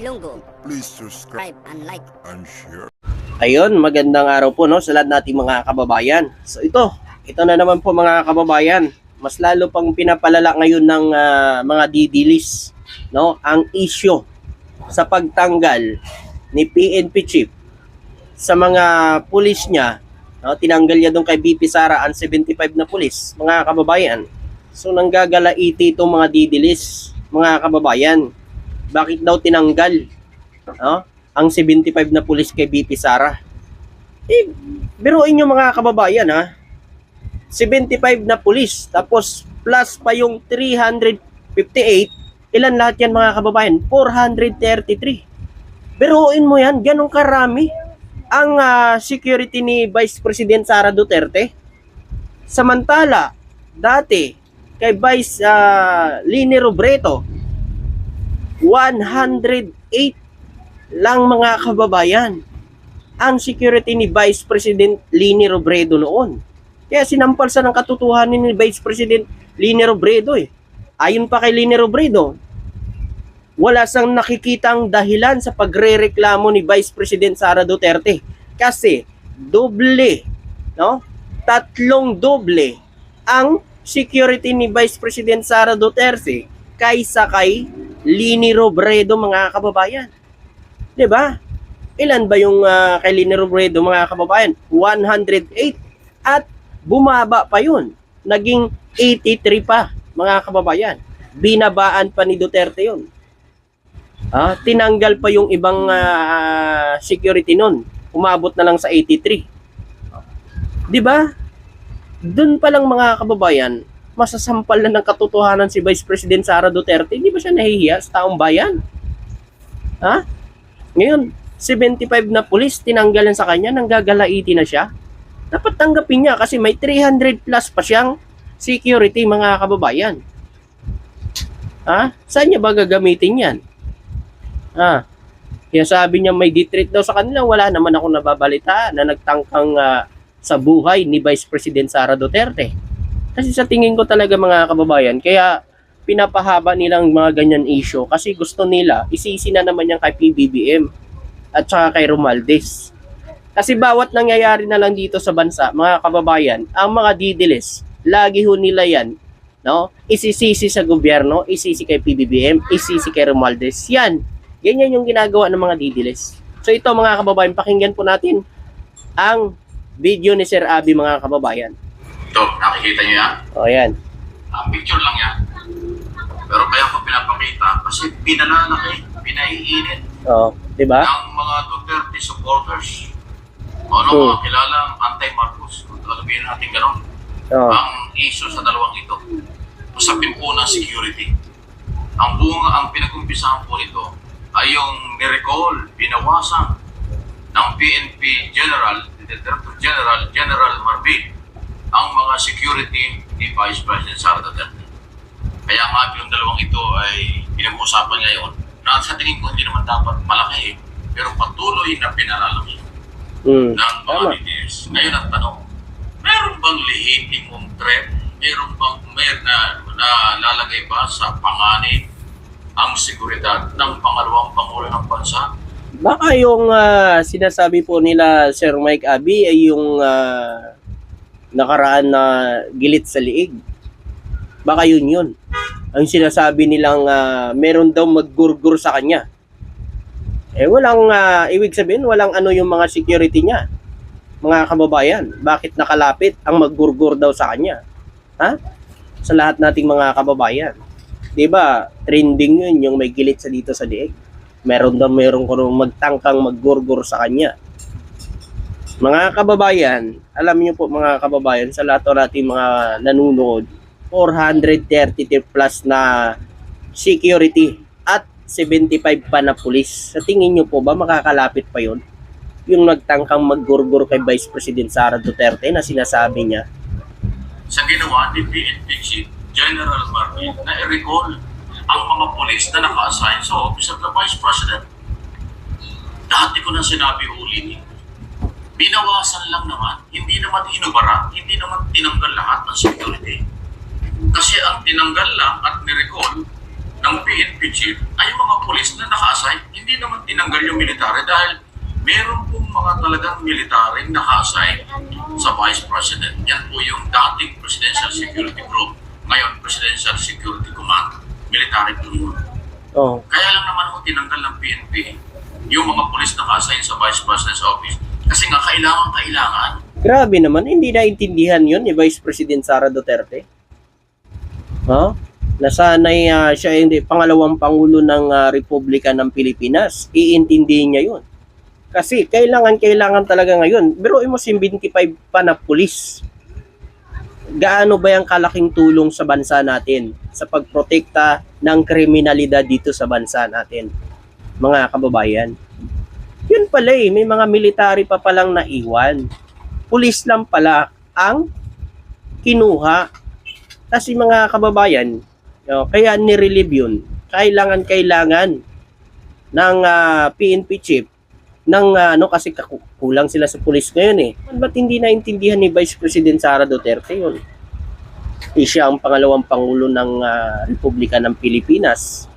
Ilonggo. Please subscribe And like. and share. Ayun, magandang araw po no sa lahat nating mga kababayan. So ito na naman po mga kababayan. Mas lalo pang pinapalala ngayon ng mga didilis no ang issue sa pagtanggal ni PNP chief sa mga pulis niya. No, tinanggal niya doon kay BP Sara ang 75 na pulis, mga kababayan. So nanggagalaiti itong mga didilis, mga kababayan. Bakit daw tinanggal no, ang 75 na pulis kay BP Sara? Biruin nyo mga kababayan ha. 75 na pulis, tapos plus pa yung 358, ilan lahat yan mga kababayan? 433. Biruin mo yan, ganun karami ang security ni Vice President Sara Duterte. Samantala, dati kay Vice Leni Robredo, 108 lang mga kababayan ang security ni Vice President Leni Robredo noon. Kaya sinampal sa ng katotohanan ni Vice President Leni Robredo eh. Ayon pa kay Leni Robredo, wala sang nakikitang dahilan sa pagrereklamo ni Vice President Sara Duterte kasi doble, no? 3 doble ang security ni Vice President Sara Duterte kaysa kay Leni Robredo mga kababayan. 'Di ba? Ilan ba yung kay Leni Robredo mga kababayan? 108 at bumaba pa 'yun. Naging 83 pa mga kababayan. Binabaan pa ni Duterte 'yun. Tinanggal pa yung ibang security nun. Umabot na lang sa 83. 'Di ba? Doon pa lang mga kababayan, masasampal na ng katotohanan si Vice President Sara Duterte. Hindi ba siya nahihiya sa taong bayan? Ngayon, 75 na pulis, tinanggalan sa kanya, nanggagalaiti na siya. Dapat tanggapin niya kasi may 300 plus pa siyang security mga kababayan. Saan niya ba gagamitin yan? Kaya sabi niya may detreat daw sa kanila, wala naman ako nababalita na nagtangkang sa buhay ni Vice President Sara Duterte. Kasi sa tingin ko talaga mga kababayan, kaya pinapahaba nilang mga ganyan issue kasi gusto nila isisi na naman yan kay PBBM at saka kay Romualdez. Kasi bawat nangyayari na lang dito sa bansa, mga kababayan, ang mga didilis, lagi ho nila yan, no? Isisisi sa gobyerno, isisi kay PBBM, isisi kay Romualdez. Yan yung ginagawa ng mga didilis. So ito mga kababayan, pakinggan po natin ang video ni Sir Abby mga kababayan. Ito, nakikita niyo yan? Yan. Picture lang yan. Pero kaya ko pinapakita kasi pinalalaki, pinaiinit Di ba? ng mga Duterte supporters. Mga kilalang anti-Marcos. Kung sabihin natin gano'n. Ang issue sa dalawang ito, usapin po ng security. Ang pinag-umpisahan po nito ay yung ni-recall, binawasan ng PNP General, Director General Marvin, ang mga security ni Vice President Sara Duterte. Kaya nga yung dalawang ito ay pinag-uusapan ngayon na sa tingin ko hindi naman dapat malaki pero patuloy na pinalalaki ng mga DDS. Ngayon ang tanong, meron bang lehitimong threat? Meron bang na lalagay ba sa panganib ang seguridad ng pangalawang Pangulo ng Bansa? Baka yung sinasabi po nila Sir Mike Abby ay yung nakaraan na gilit sa liig. Baka yun. Ang sinasabi nilang meron daw maggurgur sa kanya. Walang ibig sabihin, walang ano yung mga security niya. Mga kababayan, bakit nakalapit ang maggurgur daw sa kanya? Sa lahat nating mga kababayan. 'Di ba? Trending yun yung may gilit sa dito sa liig. Meron ko magtangkang maggurgur sa kanya. Mga kababayan, alam niyo po mga kababayan, sa lahat natin mga nanonood, 433 plus na security at 75 pa na pulis. Sa tingin niyo po ba makakalapit pa yon? Yung nagtangkang maggurgur kay Vice President Sara Duterte na sinasabi niya? Sa ginawa ni PNP Chief General Marvin na i-recall ang mga pulis na naka-assign sa Office of the Vice President. Dati ko na sinabi uli ni binawasan lang naman, hindi naman inubara, hindi naman tinanggal lahat ng security. Kasi ang tinanggal lang at nirecall ng PNP chief ay yung mga pulis na naka-assign. Hindi naman tinanggal yung military dahil meron pong mga talagang military naka-assign sa Vice President. Yan po yung dating Presidential Security Group, ngayon Presidential Security Command. Military po yun. Oh. Kaya lang naman ho tinanggal ng PNP yung mga pulis naka-assign sa Vice President's Office. Kasi nga kailangan. Grabe naman, hindi naintindihan yun ni Vice President Sara Duterte. Nasanay siya hindi pangalawang pangulo ng Republika ng Pilipinas. Iintindihin niya yun. Kasi kailangan talaga ngayon. Pero mo 25 pa na pulis. Gaano ba yung kalaking tulong sa bansa natin sa pagprotekta ng kriminalidad dito sa bansa natin, mga kababayan? Yun pala may mga military pa palang naiwan. Pulis lang pala ang kinuha. Kasi mga kababayan, kaya nirelieve yun. Kailangan ng PNP chief ng kasi kulang sila sa pulis ngayon Ba't hindi naintindihan ni Vice President Sara Duterte yun? Siya ang pangalawang pangulo ng Republika ng Pilipinas.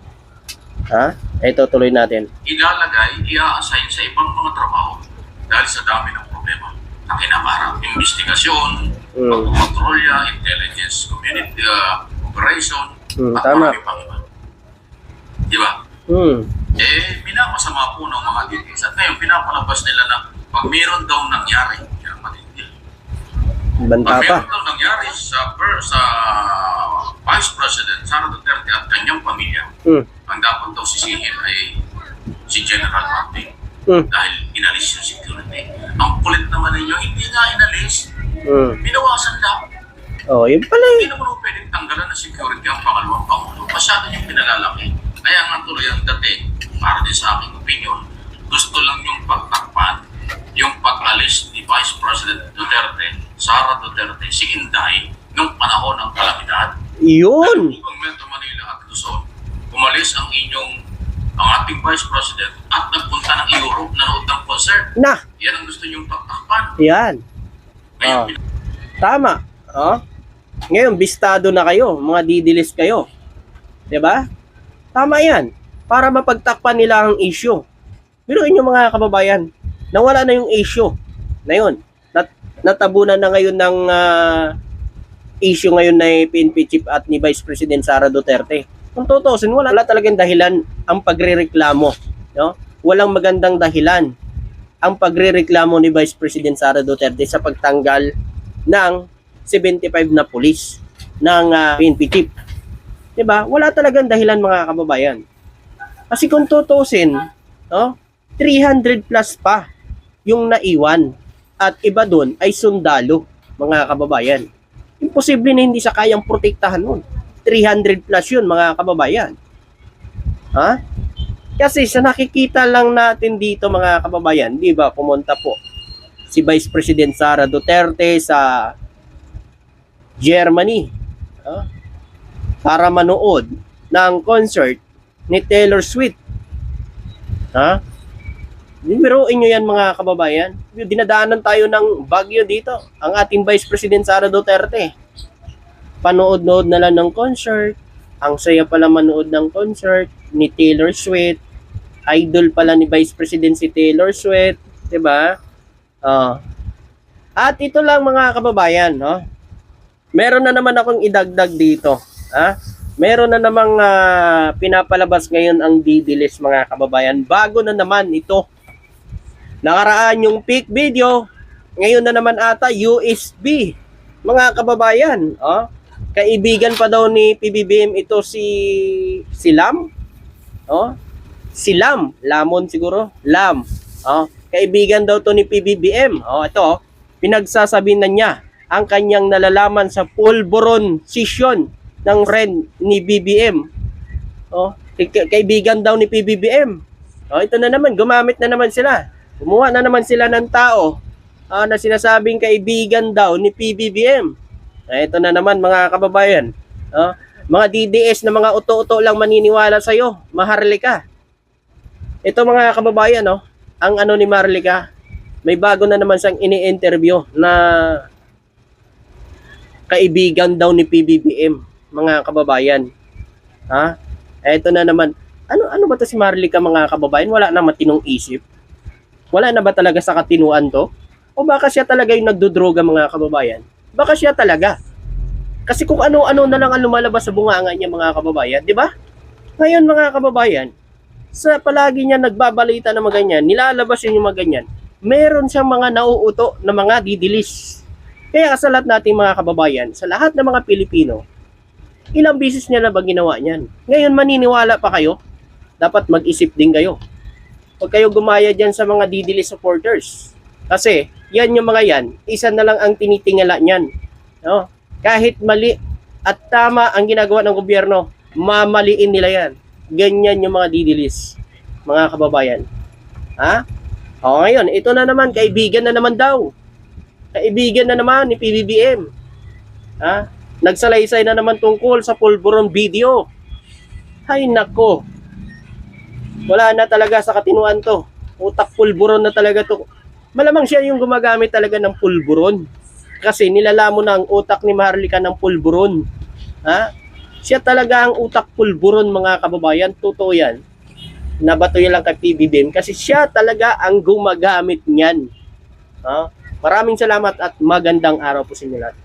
Ito tuloy natin. I-assign sa ibang mga trabaho dahil sa dami ng problema na kinamarap. Investigasyon, pagpapatrolya, intelligence, community operation, at tama. marami pang iba. Diba? Pinapasama po ng mga details. At ngayon, pinapalabas nila na pag mayroon daw nangyari, yan matindi. Banta Pag pa. mayroon daw nangyari sa Vice President Sara Duterte at kanyang pamilya, ang dapat daw sisihin ay si General Martin. Dahil inalis yung security. Ang kulit naman ninyo, hindi nga inalis. Binawasan lang. Yun pala Hindi naman po pwedeng tanggalan ng security ang pangalawang pangulo. Masyado yung pinalalaki. Kaya nga tuloy ang dating, para din sa aking opinion, gusto lang yung pagtakpan, yung pag-alis ni Vice President Duterte, Sara Duterte, si Inday, nung panahon ng kalamidad. yun. Ang Metro Manila at Luzon, umalis ang ating Vice President at nagpunta ng Europe, nanood ng concert. Yan ang gusto niyong pagtakpan. Yan. Ngayon, Tama. Ngayon, bistado na kayo. Mga didilis kayo. 'Di ba? Tama yan. Para mapagtakpan nila ang issue. Pero inyo mga kababayan, nawala na yung issue na yun. Natabunan na ngayon ng issue ngayon na PNP chief at ni Vice President Sara Duterte. Kung tutusin, wala talagang dahilan ang pagrereklamo. No? Walang magandang dahilan ang pagrereklamo ni Vice President Sara Duterte sa pagtanggal ng 75 na pulis ng PNP chief. Diba? Wala talagang dahilan mga kababayan. Kasi kung tutusin, 300 plus pa yung naiwan at iba doon ay sundalo, mga kababayan. Imposible na hindi sa kayang protektahan nun. 300 plus yun, mga kababayan. Kasi sa nakikita lang natin dito, mga kababayan, di ba, pumunta po si Vice President Sara Duterte sa Germany para manood ng concert ni Taylor Swift. Biruin nyo yan, mga kababayan. Dinadaanan tayo ng bagyo dito. Ang ating Vice President Sara Duterte. Panood-nood na lang ng concert. Ang saya pala manood ng concert ni Taylor Swift. Idol pala ni Vice President si Taylor Swift. Diba? At ito lang, mga kababayan. Meron na naman akong idagdag dito. Meron na namang pinapalabas ngayon ang didilis, mga kababayan. Bago na naman ito. Nakaraan yung peak video. Ngayon na naman ata USB. Mga kababayan. Kaibigan pa daw ni PBBM ito si Lam. Si Lam. Lamon siguro. Lam. Kaibigan daw to ni PBBM. Ito. Pinagsasabi na niya ang kanyang nalalaman sa pulburon session ng REN ni BBM. Kaibigan daw ni PBBM. Ito na naman, gumamit na naman sila. Gumawa na naman sila ng tao na sinasabing kaibigan daw ni PBBM. Ito na naman, mga kababayan. Mga DDS na mga uto-uto lang maniniwala sa'yo. Maharlika. Ito, mga kababayan, ang ni Marlica, may bago na naman siyang ini-interview na kaibigan daw ni PBBM, mga kababayan. Eto na naman, ano ba to si Marlica mga kababayan? Wala na matinong isip? Wala na ba talaga sa katinuan to? O baka siya talaga yung nagdodroga mga kababayan? Baka siya talaga. Kasi kung ano-ano na lang ang lumalabas sa bunganga niya mga kababayan, di ba? Ngayon mga kababayan, sa palagi niya nagbabalita ng mga ganyan, nilalabas yun yung mga ganyan, meron siyang mga nauuto na mga didilis. Kaya sa lahat nating mga kababayan, sa lahat ng mga Pilipino, ilang beses niya na ba ginawa niyan? Ngayon maniniwala pa kayo? Dapat mag-isip din kayo. Huwag kayo gumaya dyan sa mga didilis supporters. Kasi, yan yung mga yan, isa na lang ang tinitingala niyan. No? Kahit mali at tama ang ginagawa ng gobyerno, mamaliin nila yan. Ganyan yung mga didilis, mga kababayan. Ha? O ngayon, ito na naman, kaibigan na naman daw. Kaibigan na naman ni PBBM. Ha? Nagsalaysay na naman tungkol sa pulburon video. Hay nako. Wala na talaga sa katinuan to. Utak pulburon na talaga to. Malamang siya yung gumagamit talaga ng pulburon. Kasi nilalamo na ang utak ni Marlica ng pulburon. Ha? Siya talaga ang utak pulburon mga kababayan. Totoo yan. Nabato yan lang kay PBBM kasi siya talaga ang gumagamit niyan. Ha? Maraming salamat at magandang araw po sa inyo lahat.